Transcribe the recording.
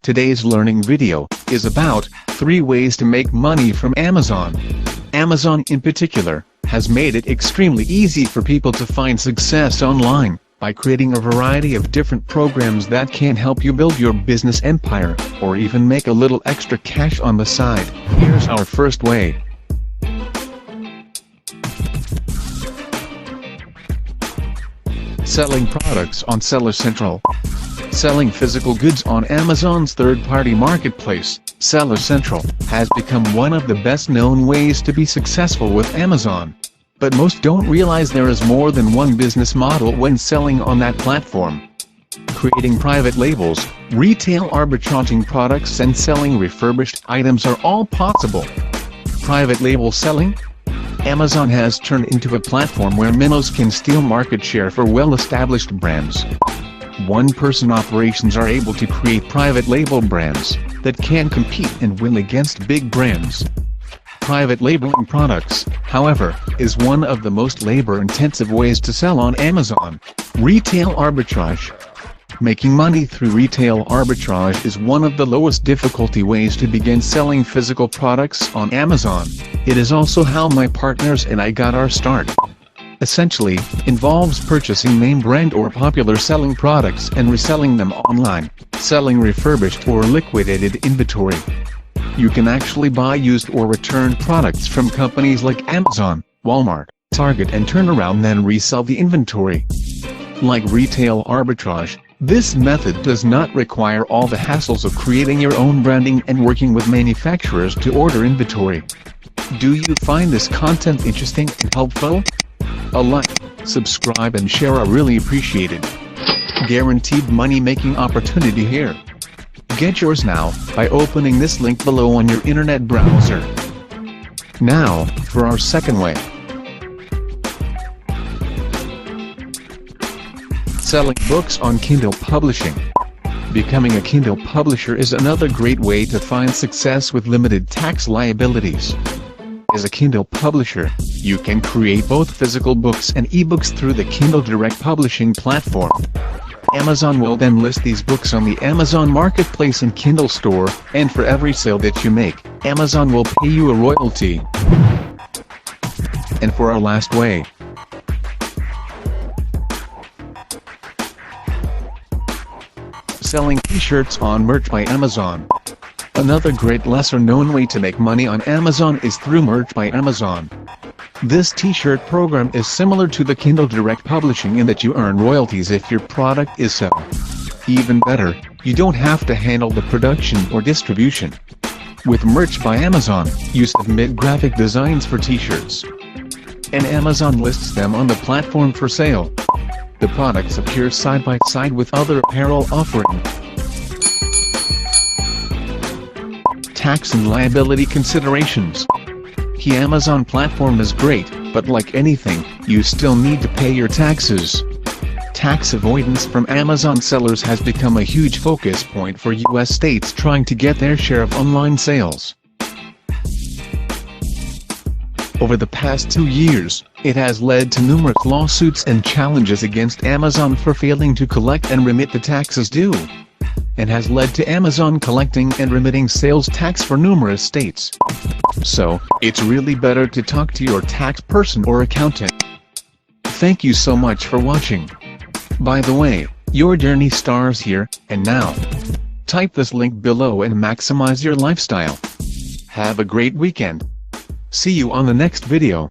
Today's learning video is about 3 ways to make money from Amazon. Amazon in particular has made it extremely easy for people to find success online by creating a variety of different programs that can help you build your business empire or even make a little extra cash on the side. Here's our first way. Selling products on Seller Central. Selling physical goods on Amazon's third-party marketplace, Seller Central, has become one of the best-known ways to be successful with Amazon. But most don't realize there is more than one business model when selling on that platform. Creating private labels, retail arbitraging products and selling refurbished items are all possible. Private label selling? Amazon has turned into a platform where minnows can steal market share for well-established brands. One-person operations are able to create private label brands that can compete and win against big brands. Private labeling products, however, is one of the most labor-intensive ways to sell on Amazon. Retail arbitrage. Making money through retail arbitrage is one of the lowest difficulty ways to begin selling physical products on Amazon. It is also how my partners and I got our start. Essentially, involves purchasing name brand or popular selling products and reselling them online, selling refurbished or liquidated inventory. You can actually buy used or returned products from companies like Amazon, Walmart, Target and turn around then resell the inventory. Like retail arbitrage, this method does not require all the hassles of creating your own branding and working with manufacturers to order inventory. Do you find this content interesting and helpful? A like, subscribe and share are really appreciated. Guaranteed money-making opportunity here. Get yours now by opening this link below on your internet browser. Now, for our second way. Selling books on Kindle publishing. Becoming a Kindle publisher is another great way to find success with limited tax liabilities. As a Kindle publisher, you can create both physical books and ebooks through the Kindle Direct Publishing platform. Amazon will then list these books on the Amazon Marketplace and Kindle Store, and for every sale that you make, Amazon will pay you a royalty. And for our last way. Selling t-shirts on Merch by Amazon. Another great lesser-known way to make money on Amazon is through Merch by Amazon. This t-shirt program is similar to the Kindle Direct Publishing in that you earn royalties if your product is sold. Even better, you don't have to handle the production or distribution. With Merch by Amazon, you submit graphic designs for t-shirts, and Amazon lists them on the platform for sale. The products appear side by side with other apparel offerings. Tax and liability considerations. The Amazon platform is great, but like anything, you still need to pay your taxes. Tax avoidance from Amazon sellers has become a huge focus point for US states trying to get their share of online sales. Over the past 2 years, it has led to numerous lawsuits and challenges against Amazon for failing to collect and remit the taxes due, and has led to Amazon collecting and remitting sales tax for numerous states. So, it's really better to talk to your tax person or accountant. Thank you so much for watching. By the way, your journey starts here, and now. Type this link below and maximize your lifestyle. Have a great weekend. See you on the next video.